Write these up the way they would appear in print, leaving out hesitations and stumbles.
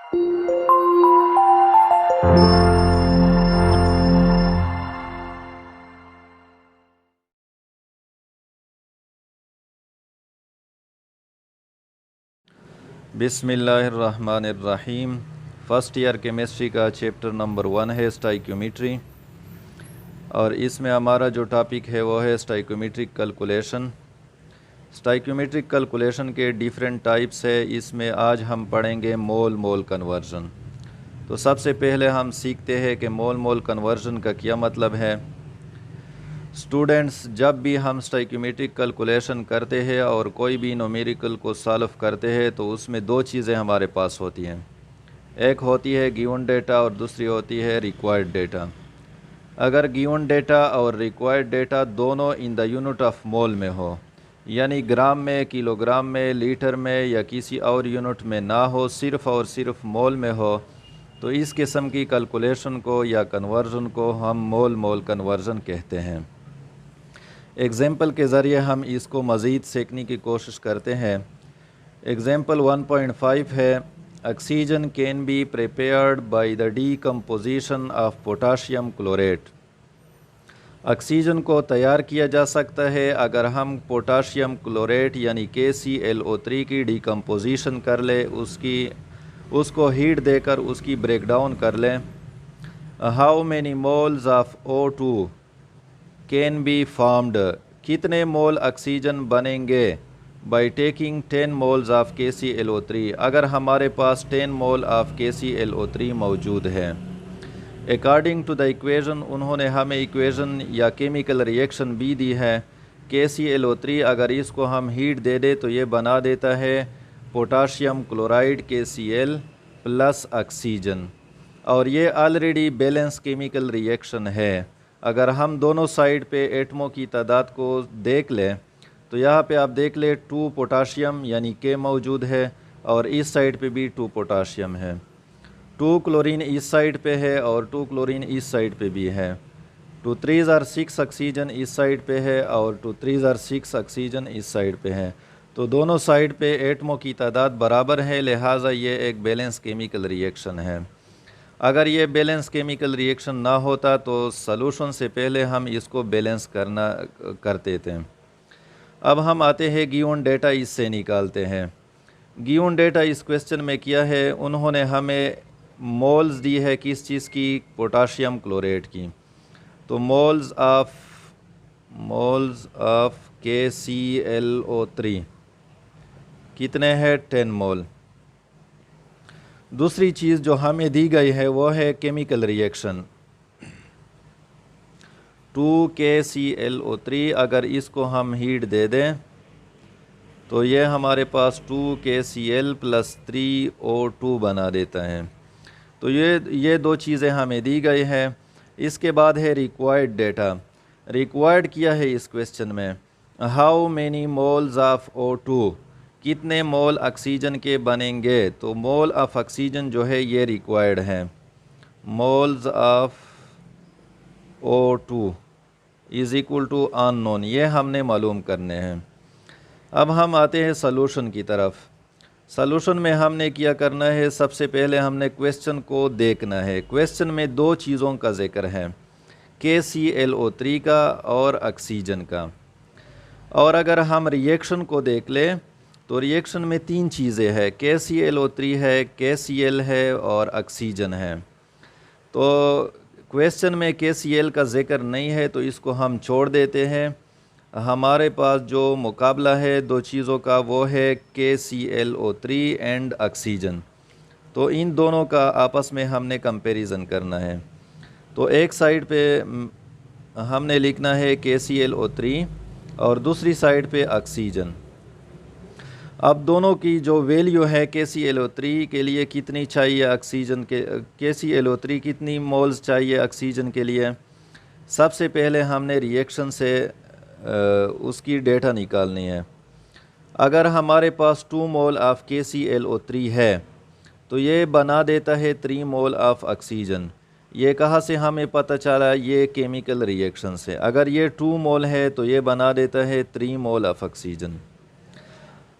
बिस्मिल्लाहिर्रहमानिर्रहीम। First year chemistry का chapter number 1 है स्टाइक्योमेट्री, और इसमें हमारा जो टॉपिक है वो है स्टाइक्योमेट्रिक कैलकुलेशन। स्टाइक्योमेट्रिक कैलकुलेशन के डिफरेंट टाइप्स है, इसमें आज हम पढ़ेंगे मोल मोल कन्वर्जन। तो सबसे पहले हम सीखते हैं कि मोल मोल कन्वर्जन का क्या मतलब है। स्टूडेंट्स, जब भी हम स्टाइक्योमेट्रिक कैलकुलेशन करते हैं और कोई भी न्यूमेरिकल को सॉल्व करते हैं तो उसमें दो चीज़ें हमारे पास होती हैं। एक होती है गिवन डेटा और दूसरी होती है रिक्वायर्ड डेटा। अगर गिवन डेटा और रिक्वायर्ड डेटा दोनों in the unit of mole में हो, यानी ग्राम में, किलोग्राम में, लीटर में या किसी और यूनिट में ना हो, सिर्फ़ और सिर्फ मोल में हो, तो इस किस्म की कैलकुलेशन को या कन्वर्जन को हम मोल मोल कन्वर्जन कहते हैं। एग्ज़ाम्पल के ज़रिए हम इसको मज़ीद सीखने की कोशिश करते हैं। एग्ज़ाम्पल 1.5 है, oxygen can be prepared by the decomposition of potassium chlorate. Oxygen को तैयार किया जा सकता है अगर हम पोटाशियम क्लोरेट यानी KClO3 की डीकम्पोजिशन कर ले, उसको हीट देकर उसकी ब्रेकडाउन कर लें। How many moles of O2 can be formed, कितने मोल ऑक्सीजन बनेंगे by taking 10 moles of KClO3, अगर हमारे पास 10 मोल ऑफ KClO3 मौजूद है। अकॉर्डिंग टू द इक्वेशन, उन्होंने हमें इक्वेशन या केमिकल रिएक्शन भी दी है। KClO3 अगर इसको हम हीट दे दे तो ये बना देता है potassium chloride KCl plus oxygen, और ये ऑलरेडी बैलेंस केमिकल रिएक्शन है। अगर हम दोनों साइड पे एटमों की तादाद को देख लें तो यहाँ पे आप देख ले 2 पोटाशियम यानी K मौजूद है, और इस साइड पे भी 2 पोटाशियम है। 2 क्लोरीन इस साइड पे है और 2 क्लोरीन इस साइड पे भी है। 2 3s are 6 ऑक्सीजन इस साइड पे है और 2 3s are 6 ऑक्सीजन इस साइड पे है। तो दोनों साइड पे एटमों की तादाद बराबर है, लिहाजा ये एक बैलेंस केमिकल रिएक्शन है। अगर ये बैलेंस केमिकल रिएक्शन ना होता तो सॉल्यूशन से पहले हम इसको बैलेंस करते थे। अब हम आते हैं गिवन डेटा, इससे निकालते हैं। गिवन डेटा इस क्वेश्चन में किया है, उन्होंने हमें मोल्स दी है किस चीज़ की, पोटाशियम क्लोरेट की। तो मोल्स ऑफ KClO3 कितने हैं, 10 मोल। दूसरी चीज़ जो हमें दी गई है वो है केमिकल रिएक्शन। 2 KClO3 अगर इसको हम हीट दे दें तो ये हमारे पास 2 KCl प्लस 3 O2 बना देता है। तो ये दो चीज़ें हमें दी गई है। इसके बाद है रिक्वायर्ड डेटा। रिक्वायर्ड किया है इस क्वेश्चन में, how many moles of O2, कितने मोल ऑक्सीजन के बनेंगे। तो मोल ऑफ ऑक्सीजन जो है ये रिक्वायर्ड है। Moles of O2 is equal to unknown, ये हमने मालूम करने हैं। अब हम आते हैं सॉल्यूशन की तरफ। सॉल्यूशन में हमने क्या करना है, सबसे पहले हमने क्वेश्चन को देखना है। क्वेश्चन में दो चीज़ों का जिक्र है, KClO3 का और ऑक्सीजन का। और अगर हम रिएक्शन को देख लें तो रिएक्शन में 3 चीज़ें हैं, KClO3 है, KCl है और ऑक्सीजन है। तो क्वेश्चन में KCl का जिक्र नहीं है तो इसको हम छोड़ देते हैं। हमारे पास जो मुकाबला है दो चीज़ों का वो है KClO3 एंड ऑक्सीजन। तो इन दोनों का आपस में हमने कंपैरिजन करना है। तो एक साइड पे हमने लिखना है KClO3 और दूसरी साइड पे ऑक्सीजन। अब दोनों की जो वैल्यू है, KClO3 के लिए कितनी चाहिए, ऑक्सीजन के KClO3 कितनी मोल्स चाहिए ऑक्सीजन के लिए। सबसे पहले हमने रिएक्शन से उसकी डेटा निकालनी है। अगर हमारे पास 2 मोल ऑफ KClO3 है तो ये बना देता है 3 मोल ऑफ ऑक्सीजन। ये कहाँ से हमें पता चला, ये केमिकल रिएक्शन से। अगर ये 2 मोल है तो ये बना देता है 3 मोल ऑफ ऑक्सीजन।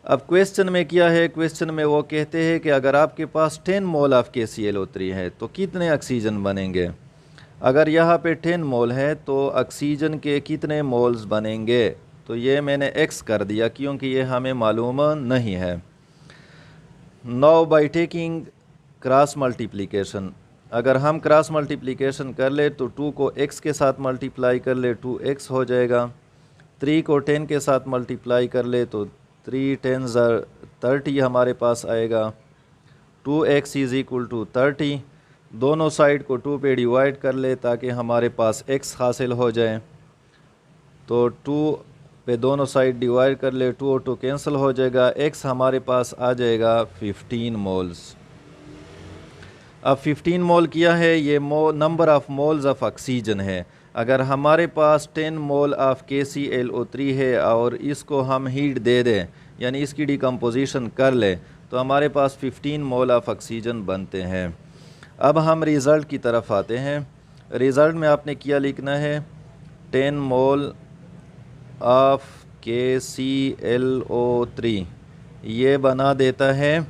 अब क्वेश्चन में क्या है, क्वेश्चन में वो कहते हैं कि अगर आपके पास 10 मोल ऑफ KClO3 है तो कितने ऑक्सीजन बनेंगे। अगर यहाँ पे 10 मोल है तो ऑक्सीजन के कितने मोल्स बनेंगे, तो ये मैंने x कर दिया क्योंकि ये हमें मालूम नहीं है। Now by taking cross multiplication, अगर हम क्रॉस मल्टीप्लिकेशन कर ले तो 2 को x के साथ मल्टीप्लाई कर ले 2x हो जाएगा, 3 को 10 के साथ मल्टीप्लाई कर ले तो 3 10 30 हमारे पास आएगा, 2x इज़ इक्वल टू 30। दोनों साइड को 2 पे डिवाइड कर ले ताकि हमारे पास x हासिल हो जाए, तो 2 पे दोनों साइड डिवाइड कर ले, 2 और 2 कैंसिल हो जाएगा, x हमारे पास आ जाएगा 15 मोल्स। अब 15 मोल किया है, ये number of moles of oxygen है। अगर हमारे पास 10 मोल ऑफ KClO3 है और इसको हम हीट दे दें यानी इसकी डिकम्पोजिशन कर ले तो हमारे पास 15 मोल ऑफ ऑक्सीजन बनते हैं। अब हम रिज़ल्ट की तरफ आते हैं। रिज़ल्ट में आपने क्या लिखना है, 10 मोल ऑफ KClO3 ये बना देता है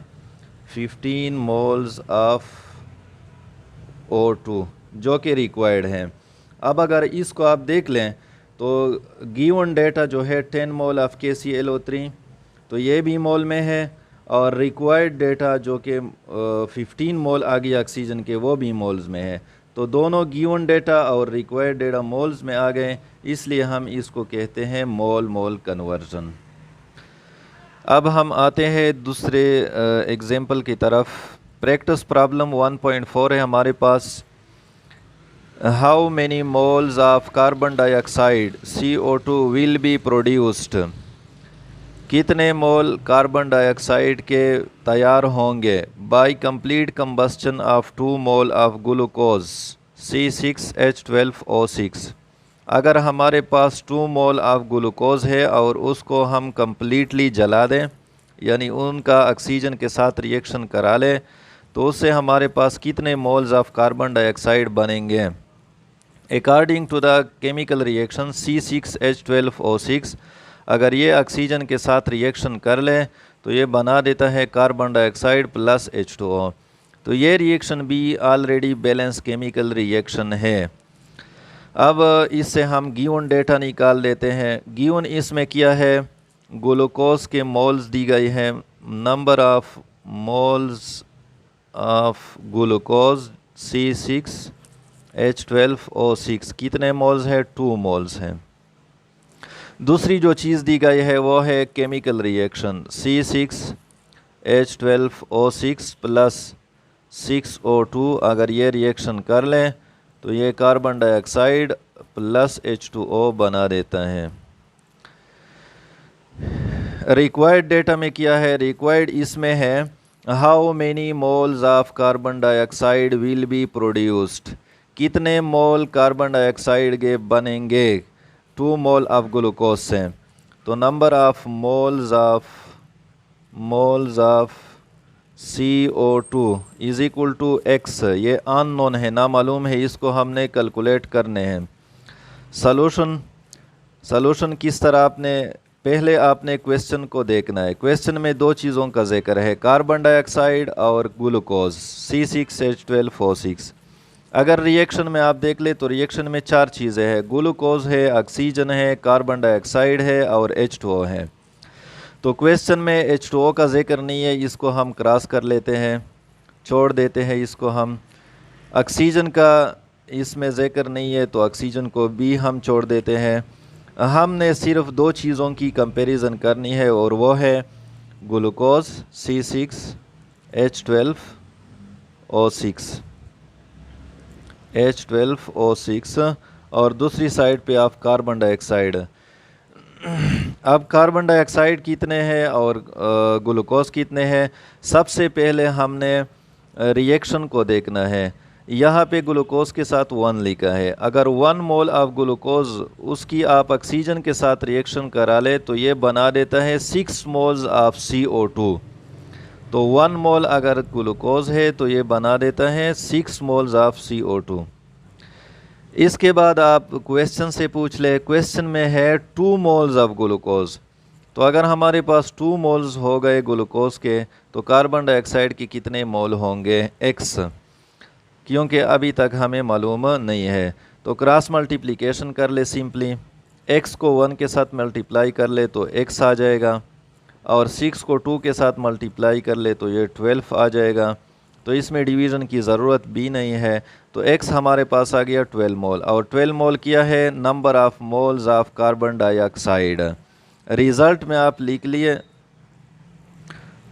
15 मोल्स ऑफ O2 जो कि रिक्वायर्ड है। अब अगर इसको आप देख लें तो गिवन डेटा जो है 10 मोल ऑफ KClO3 तो ये भी मोल में है और रिक्वायर्ड डेटा जो कि 15 मोल आ गया ऑक्सीजन के वो भी मोल्स में है। तो दोनों गिवन डेटा और रिक्वायर्ड डेटा मोल्स में आ गए, इसलिए हम इसको कहते हैं मोल मोल कन्वर्जन। अब हम आते हैं दूसरे एग्जाम्पल की तरफ। प्रैक्टिस प्रॉब्लम 1.4 है हमारे पास। How many moles of carbon dioxide CO2 will be produced, कितने मोल कार्बन डाइऑक्साइड के तैयार होंगे by complete combustion of 2 mole of glucose C6H12O6। अगर हमारे पास 2 मोल ऑफ ग्लूकोज है और उसको हम कम्प्लीटली जला दें यानी उनका ऑक्सीजन के साथ रिएक्शन करा लें तो उससे हमारे पास कितने मोल्स ऑफ कार्बन डाइऑक्साइड बनेंगे। According to the chemical reaction C6H12O6 अगर ये ऑक्सीजन के साथ रिएक्शन कर ले तो ये बना देता है कार्बन डाइऑक्साइड प्लस H2O। तो ये रिएक्शन भी ऑलरेडी बैलेंस केमिकल रिएक्शन है। अब इससे हम गिवन डेटा निकाल लेते हैं। गिवन इसमें क्या है, ग्लूकोज के मोल्स दी गई है, number of moles of glucose C6H12O6 कितने मोल्स है, 2 मोल्स हैं। दूसरी जो चीज़ दी गई है वो है chemical reaction C6H12O6 plus 6O2। अगर ये रिएक्शन कर लें तो ये कार्बन डाइऑक्साइड प्लस H2O बना देता है। रिक्वायर्ड डेटा में क्या है, रिक्वायर्ड इसमें है how many moles of carbon dioxide will be produced, कितने मोल कार्बन डाइऑक्साइड के बनेंगे 2 मोल ऑफ ग्लूकोज से। तो number of moles of CO2 is equal to x, ये अननोन है, नामालूम है, इसको हमने कैलकुलेट करने हैं। सॉल्यूशन किस तरह, पहले आपने क्वेश्चन को देखना है। क्वेश्चन में 2 चीज़ों का जिक्र है, कार्बन डाइऑक्साइड और ग्लूकोज C6H12O6। अगर रिएक्शन में आप देख ले तो रिएक्शन में 4 चीज़ें हैं, ग्लूकोज है, ऑक्सीजन है, कार्बन डाइऑक्साइड है और H2O है। तो क्वेश्चन में H2O का जिक्र नहीं है, इसको हम क्रॉस कर लेते हैं, छोड़ देते हैं इसको हम। ऑक्सीजन का इसमें जिक्र नहीं है तो ऑक्सीजन को भी हम छोड़ देते हैं। हमने सिर्फ 2 चीज़ों की कंपैरिजन करनी है और वो है ग्लूकोज C6H12O6 और दूसरी साइड पे आप कार्बन डाइऑक्साइड। अब कार्बन डाइऑक्साइड कितने हैं और ग्लूकोज कितने हैं, सबसे पहले हमने रिएक्शन को देखना है। यहाँ पे ग्लूकोज के साथ 1 लिखा है, अगर 1 मोल ऑफ ग्लूकोज उसकी आप ऑक्सीजन के साथ रिएक्शन करा ले तो ये बना देता है 6 मोल्स ऑफ CO2। तो 1 मोल अगर ग्लूकोज है तो ये बना देता है 6 मोल्स ऑफ CO2। इसके बाद आप क्वेश्चन से पूछ ले, क्वेश्चन में है 2 मोल्स ऑफ ग्लूकोज, तो अगर हमारे पास 2 मोल्स हो गए ग्लूकोज के, तो कार्बन डाइऑक्साइड के कितने मोल होंगे? x, क्योंकि अभी तक हमें मालूम नहीं है। तो क्रॉस मल्टीप्लिकेशन कर ले सिंपली, x को 1 के साथ मल्टीप्लाई कर ले तो x आ जाएगा, और 6 को 2 के साथ मल्टीप्लाई कर ले तो ये 12 आ जाएगा। तो इसमें डिवीज़न की ज़रूरत भी नहीं है। तो x हमारे पास आ गया 12 मोल, और 12 मोल किया है number of moles of carbon dioxide. Result में आप लिख लिए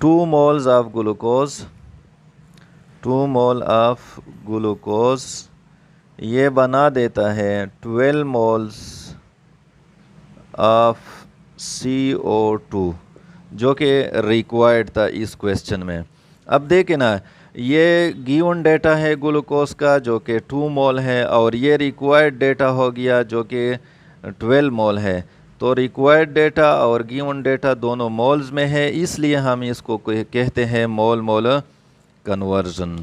2 moles of glucose, 2 mole of glucose, ये बना देता है 12 मोल्स ऑफ CO2, जो कि रिक्वायर्ड था इस क्वेश्चन में। अब देखें ना, ये गिवन डेटा है ग्लूकोज का जो कि 2 मोल है, और ये रिक्वायर्ड डेटा हो गया जो कि 12 मोल है। तो रिक्वायर्ड डेटा और गिवन डेटा दोनों मोल्स में है, इसलिए हम इसको कहते हैं मोल मोल कन्वर्जन।